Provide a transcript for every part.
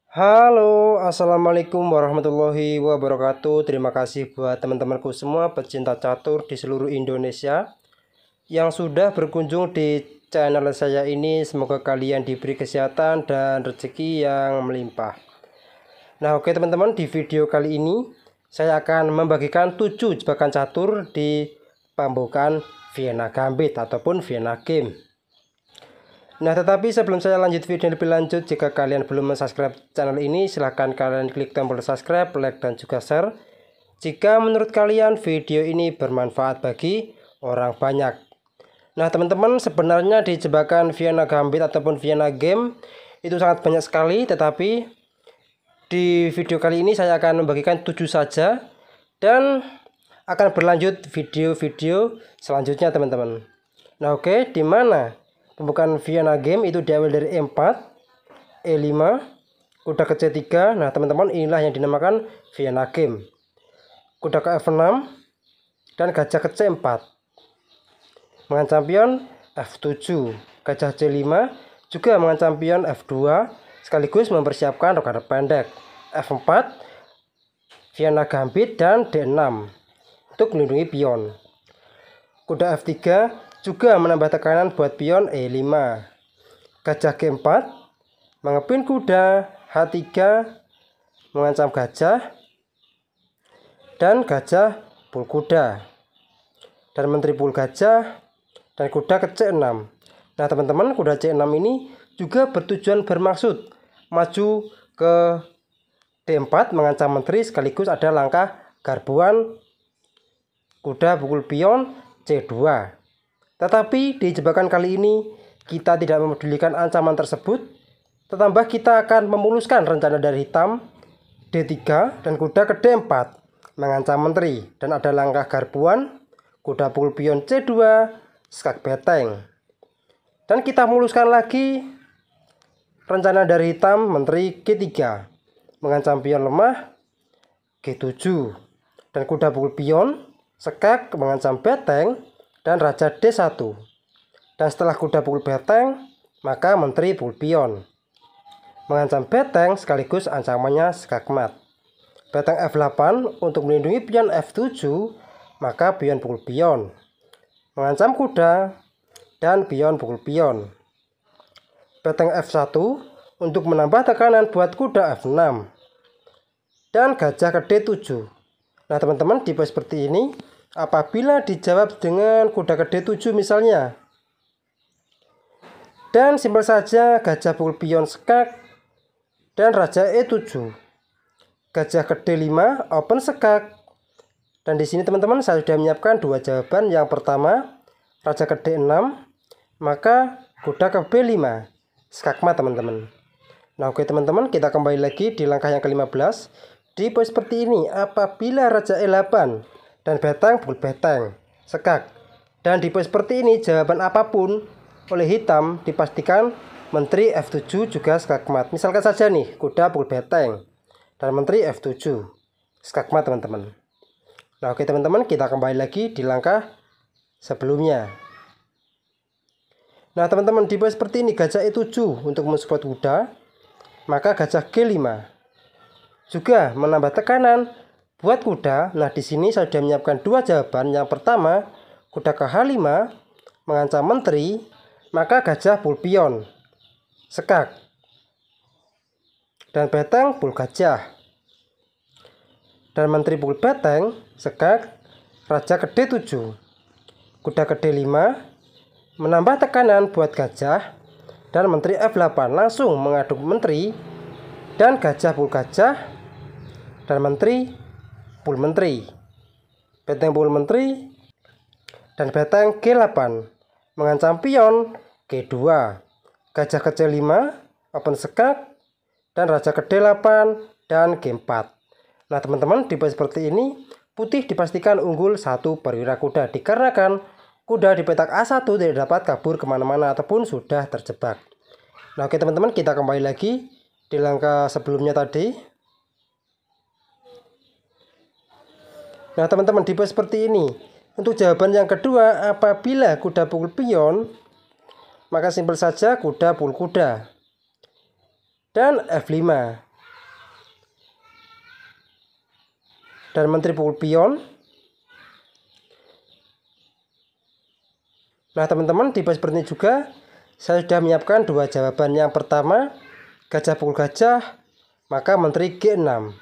Halo, assalamualaikum warahmatullahi wabarakatuh. Terima kasih buat teman-temanku semua pecinta catur di seluruh Indonesia yang sudah berkunjung di channel saya ini. Semoga kalian diberi kesehatan dan rezeki yang melimpah. Nah, oke teman-teman, di video kali ini saya akan membagikan 7 jebakan catur di pembukaan Vienna Gambit ataupun Vienna Game. Nah, tetapi sebelum saya lanjut video lebih lanjut, jika kalian belum subscribe channel ini, silahkan kalian klik tombol subscribe, like, dan juga share. Jika menurut kalian video ini bermanfaat bagi orang banyak. Nah, teman-teman, sebenarnya di jebakan Vienna Gambit ataupun Vienna Game itu sangat banyak sekali, tetapi di video kali ini saya akan membagikan 7 saja dan akan berlanjut video-video selanjutnya, teman-teman. Nah, oke, di mana pembukaan Vienna Game itu diambil dari E4, E5, kuda ke C3. Nah, teman-teman, inilah yang dinamakan Vienna Game. Kuda ke F6 dan gajah ke C4. Mengancam pion F7, gajah C5 juga mengancam pion F2 sekaligus mempersiapkan rokade pendek F4, Vienna Gambit, dan D6 untuk melindungi pion. Kuda F3 juga menambah tekanan buat pion E5. Gajah G4 mengepin kuda H3 mengancam gajah dan gajah pul kuda dan menteri pul gajah dan kuda ke C6. Nah, teman-teman, kuda C6 ini juga bermaksud maju ke D4 mengancam menteri sekaligus ada langkah garbuan kuda pukul pion C2. Tetapi di jebakan kali ini kita tidak memedulikan ancaman tersebut, tetambah kita akan memuluskan rencana dari hitam D3 dan kuda ke D4 mengancam menteri dan ada langkah garbuan kuda pukul pion C2 skak beteng. Dan kita muluskan lagi rencana dari hitam menteri G3 mengancam pion lemah G7 dan kuda pukul pion skak mengancam beteng dan raja D1. Dan setelah kuda pukul beteng, maka menteri pukul pion mengancam beteng sekaligus ancamannya skakmat. Beteng F8 untuk melindungi pion F7, maka pion pukul pion mengancam kuda dan pion pukul pion. Beteng F1 untuk menambah tekanan buat kuda F6 dan gajah ke D7. Nah, teman-teman, tipe seperti ini apabila dijawab dengan kuda ke D7 misalnya, dan simpel saja gajah pukul pion skak dan raja E7, gajah ke D5 open skak. Dan di sini, teman-teman, saya sudah menyiapkan dua jawaban. Yang pertama raja ke D6, maka kuda ke B5 skakmat, teman-teman. Nah, oke teman-teman, kita kembali lagi di langkah yang ke-15. Di pos seperti ini apabila raja E8 dan beteng pukul beteng skak, dan di pos seperti ini jawaban apapun oleh hitam dipastikan menteri F7 juga skakmat. Misalkan saja nih kuda pukul beteng dan menteri F7 skakmat, teman-teman. Nah, oke teman-teman, kita kembali lagi di langkah sebelumnya. Nah, teman-teman, di pos seperti ini gajah E7 untuk mensupport kuda, maka gajah G5 juga menambah tekanan buat kuda. Nah, di sini saya sudah menyiapkan dua jawaban. Yang pertama, kuda ke H5 mengancam menteri, maka gajah pul pion skak dan beteng pul gajah dan menteri pul beteng skak, raja ke D7, kuda ke D5 menambah tekanan buat gajah dan menteri F8 langsung mengaduk menteri dan gajah pul gajah dan menteri pul menteri, beteng pul menteri dan beteng G8 mengancam pion G2, gajah ke C5 open skak dan raja ke D8 dan G4. Nah, teman-teman, di pos seperti ini putih dipastikan unggul satu perwira kuda dikarenakan kuda di petak A1 tidak dapat kabur kemana-mana ataupun sudah terjebak. Nah, oke teman-teman, kita kembali lagi di langkah sebelumnya tadi. Nah, teman-teman, di pos seperti ini untuk jawaban yang kedua apabila kuda pukul pion, maka simpel saja kuda pukul kuda dan F5 dan menteri pukul pion. Nah teman-teman, di seperti ini juga saya sudah menyiapkan dua jawaban. Yang pertama, gajah pukul gajah, maka menteri G6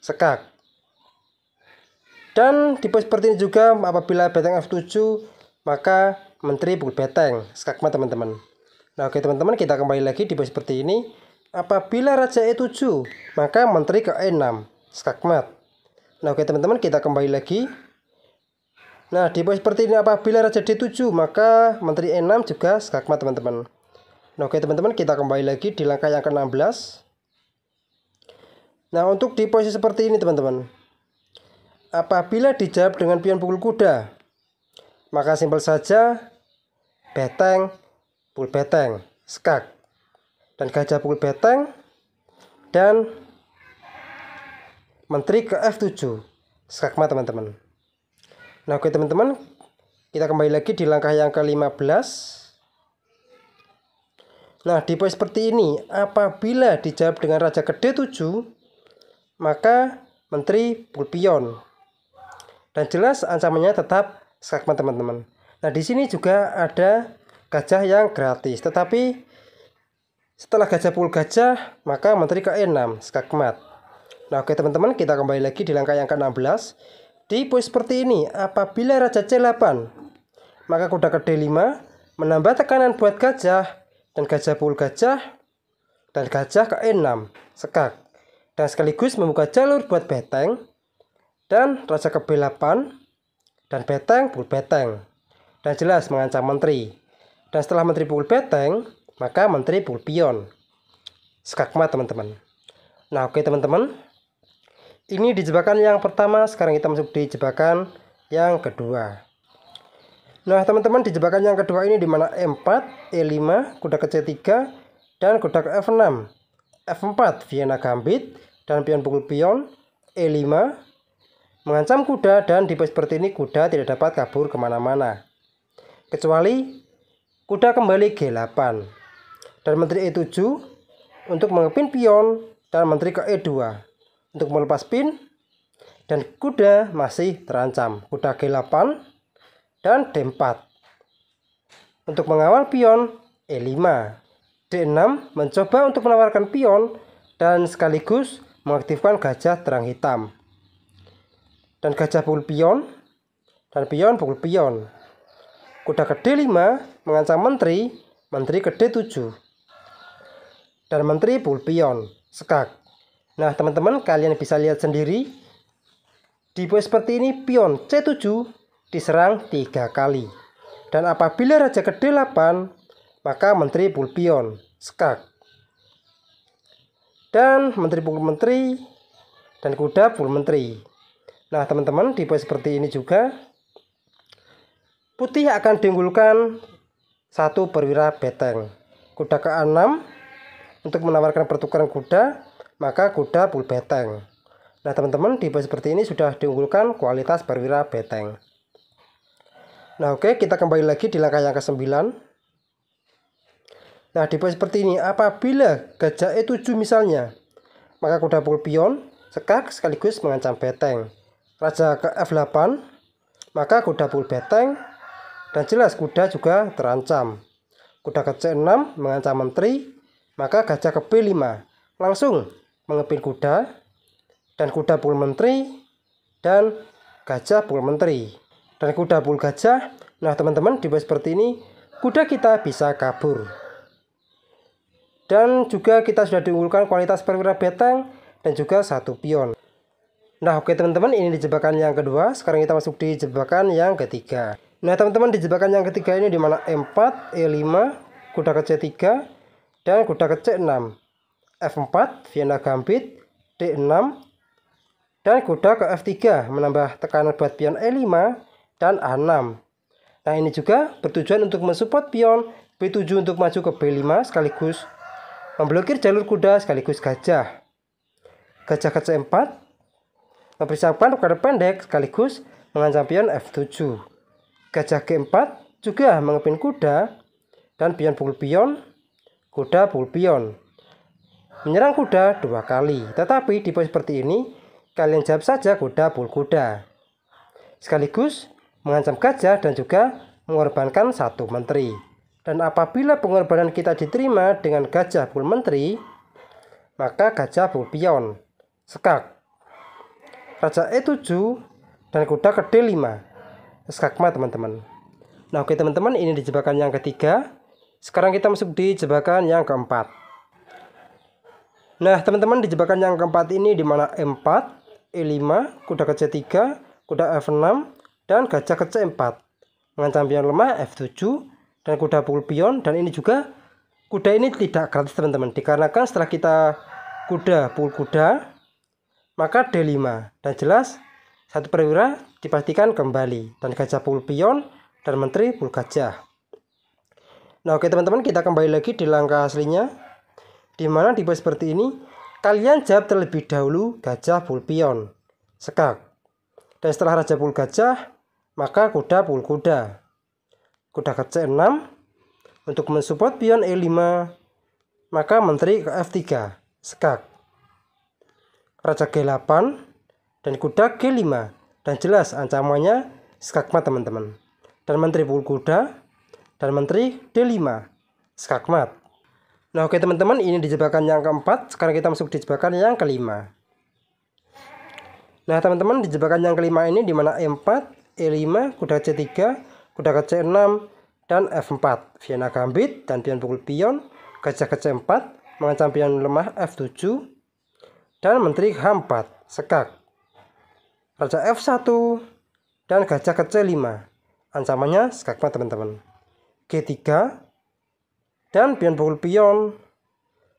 sekak. Dan di seperti ini juga, apabila beteng F7, maka menteri pukul beteng skakmat teman-teman. Nah oke teman-teman, kita kembali lagi di seperti ini. Apabila raja E7, maka menteri ke E6 skakmat. Nah oke teman-teman, kita kembali lagi. Nah di seperti ini, apabila raja D7, maka menteri E6 juga skakmat teman-teman. Nah oke teman-teman, kita kembali lagi di langkah yang ke-16. Nah untuk di posisi seperti ini teman-teman, apabila dijawab dengan pion pukul kuda, maka simpel saja beteng pukul beteng skak, dan gajah pukul beteng, dan menteri ke F7 skakmat teman-teman. Nah oke teman-teman, kita kembali lagi di langkah yang ke-15. Nah di posisi seperti ini, apabila dijawab dengan raja ke D7, maka menteri pukul pion, dan jelas ancamannya tetap skakmat teman-teman. Nah di sini juga ada gajah yang gratis, tetapi setelah gajah pukul gajah, maka menteri ke E6 skakmat. Nah oke teman-teman, kita kembali lagi di langkah yang ke-16. Di posisi seperti ini, apabila raja C8, maka kuda ke D5 menambah tekanan buat gajah, dan gajah pukul gajah, dan gajah ke E6 sekak, dan sekaligus membuka jalur buat beteng, dan raja ke B8, dan beteng pukul beteng, dan jelas mengancam menteri. Dan setelah menteri pukul beteng, maka menteri pukul pion skakmat teman-teman. Nah oke teman-teman, ini di jebakan yang pertama. Sekarang kita masuk di jebakan yang kedua. Nah teman-teman, di jebakan yang kedua ini, dimana E4, E5, kuda ke C3, dan kuda ke F6, F4 Vienna Gambit, dan pion pukul pion, E5 mengancam kuda, dan di posisi seperti ini kuda tidak dapat kabur kemana-mana, kecuali kuda kembali G8, dan menteri E7 untuk mengepin pion, dan menteri ke E2 untuk melepas pin, dan kuda masih terancam, kuda G8 dan D4 untuk mengawal pion E5. D6 mencoba untuk menawarkan pion dan sekaligus mengaktifkan gajah terang hitam, dan gajah pukul pion, dan pion pukul pion. Kuda ke D5 mengancam menteri, menteri ke D7, dan menteri pukul pion skak. Nah teman-teman, kalian bisa lihat sendiri di posisi seperti ini, pion C7 diserang 3 kali, dan apabila raja ke D8, maka menteri pukul pion skak, dan menteri pukul menteri, dan kuda pukul menteri. Nah teman-teman, di posisi seperti ini juga putih akan diunggulkan satu perwira beteng, kuda ke A6 untuk menawarkan pertukaran kuda, maka kuda pukul beteng. Nah teman-teman, di posisi seperti ini sudah diunggulkan kualitas perwira beteng. Nah oke, kita kembali lagi di langkah yang ke-9. Nah di posisi seperti ini, apabila gajah E7 misalnya, maka kuda pukul pion sekak sekaligus mengancam beteng. Raja ke F8, maka kuda pukul beteng, dan jelas kuda juga terancam. Kuda ke C6 mengancam menteri, maka gajah ke B5 langsung mengepin kuda, dan kuda pukul menteri, dan gajah pukul menteri, dan kuda pukul gajah. Nah teman-teman, di posisi seperti ini kuda kita bisa kabur, dan juga kita sudah diunggulkan kualitas perwira beteng dan juga satu pion. Nah oke teman-teman, ini di jebakan yang kedua. Sekarang kita masuk di jebakan yang ketiga. Nah teman-teman, di jebakan yang ketiga ini, dimana E4, E5, kuda ke C3, dan kuda ke C6, F4 Vienna Gambit, D6, dan kuda ke F3 menambah tekanan buat pion E5 dan A6. Nah ini juga bertujuan untuk mensupport pion B7 untuk maju ke B5 sekaligus memblokir jalur kuda sekaligus gajah. Gajah ke C4 mempersiapkan kuda pendek sekaligus mengancam pion F7. Gajah G4 juga mengepin kuda, dan pion pukul pion, kuda pukul pion, menyerang kuda 2 kali. Tetapi di posisi seperti ini, kalian jawab saja kuda pul kuda. Sekaligus mengancam gajah dan juga mengorbankan satu menteri. Dan apabila pengorbanan kita diterima dengan gajah pul menteri, maka gajah pul pion, skak. Raja E7 dan kuda ke D5, skakmat teman-teman. Nah oke teman-teman, ini di jebakan yang ketiga. Sekarang kita masuk di jebakan yang keempat. Nah teman-teman, di jebakan yang keempat ini di mana E4, E5, kuda ke C3, kuda F6, dan gajah ke C4. Mengancam pion lemah F7 dan kuda pukul pion. Dan ini juga kuda ini tidak gratis teman-teman, dikarenakan setelah kita kuda pukul kuda maka D5. Dan jelas satu perwira dipastikan kembali. Dan gajah pukul pion dan menteri pukul gajah. Nah oke teman-teman, kita kembali lagi di langkah aslinya, dimana di pos seperti ini kalian jawab terlebih dahulu gajah pukul pion, skak. Dan setelah raja pukul gajah, maka kuda pukul kuda. Kuda ke C6 untuk mensupport pion E5, maka menteri ke F3, skak. Raja G8 dan kuda G5. Dan jelas ancamannya skakmat teman-teman. Dan menteri pukul kuda dan menteri D5, skakmat. Nah oke teman-teman, ini di jebakan yang keempat. Sekarang kita masuk di jebakan yang kelima. Nah teman-teman, di jebakan yang kelima ini di mana E4, E5, kuda C3, kuda ke C6, dan F4, Vienna Gambit dan pion pukul pion, gajah ke C4, mengancam pion lemah F7, dan menteri H4, skak. Raja F1 dan gajah ke C5, ancamannya skakmat teman-teman. G3 dan pion pukul pion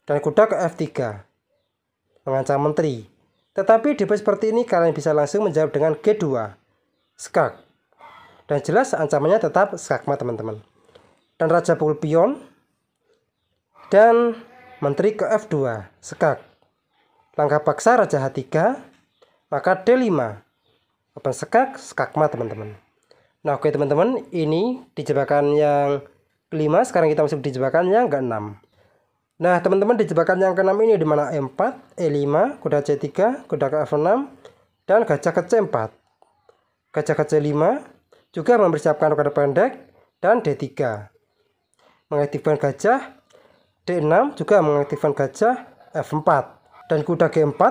dan kuda ke F3, mengancam menteri. Tetapi di pos seperti ini kalian bisa langsung menjawab dengan G2, skak. Dan jelas ancamannya tetap skakmat teman-teman. Dan raja pukul pion dan menteri ke F2, skak. Langkah paksa raja H3, maka D5, open skak, skakmat teman-teman. Nah oke teman-teman, ini di jebakan yang kelima. Sekarang kita masuk di jebakan yang keenam. Nah teman-teman, di jebakan yang keenam ini di mana E4, E5, kuda C3, kuda ke F6, dan gajah ke C4. Gajah ke C5 juga mempersiapkan rokade pendek dan D3. Mengaktifkan gajah D6 juga mengaktifkan gajah F4. Dan kuda G4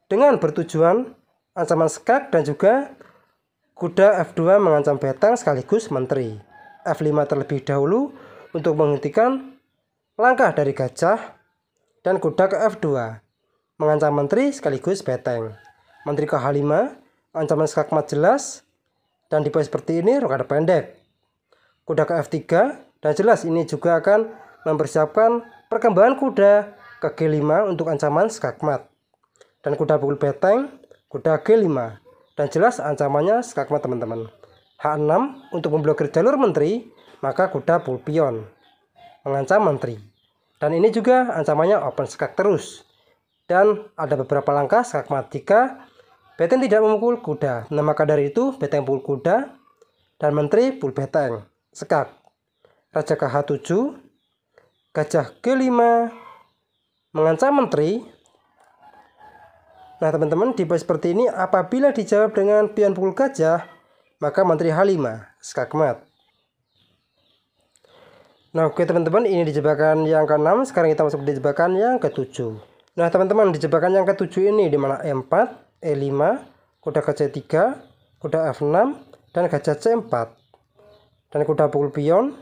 dengan bertujuan ancaman skak dan juga kuda F2 mengancam beteng sekaligus menteri. F5 terlebih dahulu untuk menghentikan langkah dari gajah, dan kuda ke F2 mengancam menteri sekaligus beteng. Menteri ke H5, ancaman skakmat jelas, dan di pos seperti ini rokade pendek. Kuda ke F3, dan jelas ini juga akan mempersiapkan perkembangan kuda ke G5 untuk ancaman skakmat. Dan kuda pukul beteng, kuda G5. Dan jelas ancamannya skakmat teman-teman. H6 untuk memblokir jalur menteri, maka kuda pukul pion, mengancam menteri. Dan ini juga ancamannya open skak terus. Dan ada beberapa langkah skakmat jika beteng tidak memukul kuda. Nah maka dari itu beteng pukul kuda dan menteri pukul beteng, skak. Raja ke H7, gajah G5, mengancam menteri. Nah teman-teman, di pos seperti ini apabila dijawab dengan pion pukul gajah, maka menteri H5, skakmat. Nah oke teman-teman, ini di jebakan yang ke-6. Sekarang kita masuk di jebakan yang ke-7. Nah teman-teman, di jebakan yang ke-7 ini di mana E4, E5, kuda ke C3, kuda F6, dan gajah C4. Dan kuda pukul pion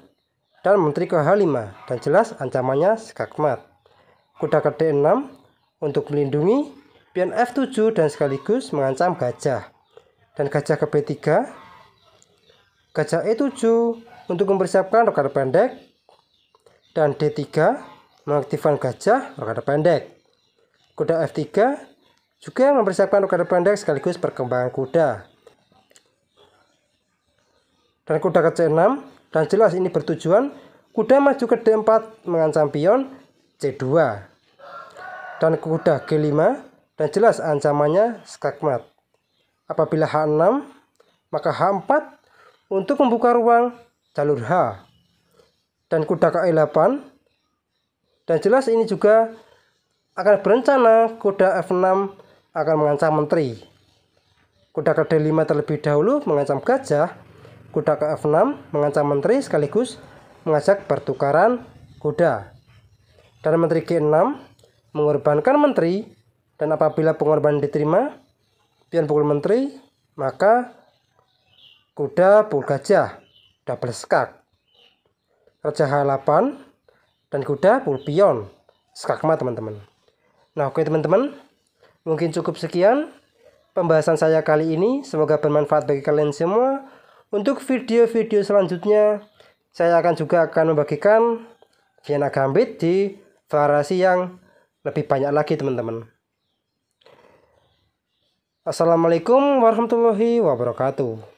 dan menteri ke H5. Dan jelas ancamannya skakmat. Kuda ke D6 untuk melindungi pion F7 dan sekaligus mengancam gajah. Dan gajah ke B3, gajah E7 untuk mempersiapkan rokade pendek, dan D3 mengaktifkan gajah rokade pendek. Kuda F3 juga mempersiapkan rokade pendek sekaligus perkembangan kuda. Dan kuda ke C6, dan jelas ini bertujuan kuda maju ke D4 mengancam pion C2. Dan kuda G5, dan jelas ancamannya skakmat. Apabila H6, maka H4 untuk membuka ruang jalur H. Dan kuda ke E8, dan jelas ini juga akan berencana kuda F6 akan mengancam menteri. Kuda ke D5 terlebih dahulu mengancam gajah. Kuda ke F6 mengancam menteri sekaligus mengajak pertukaran kuda. Dan menteri G6 mengorbankan menteri, dan apabila pengorbanan diterima, pion pukul menteri, maka kuda pukul gajah, double skak. Raja H8 dan kuda pukul pion, skakmat teman-teman. Nah oke teman-teman, mungkin cukup sekian pembahasan saya kali ini. Semoga bermanfaat bagi kalian semua. Untuk video-video selanjutnya, saya juga akan membagikan Vienna Gambit di variasi yang lebih banyak lagi teman-teman. Assalamualaikum warahmatullahi wabarakatuh.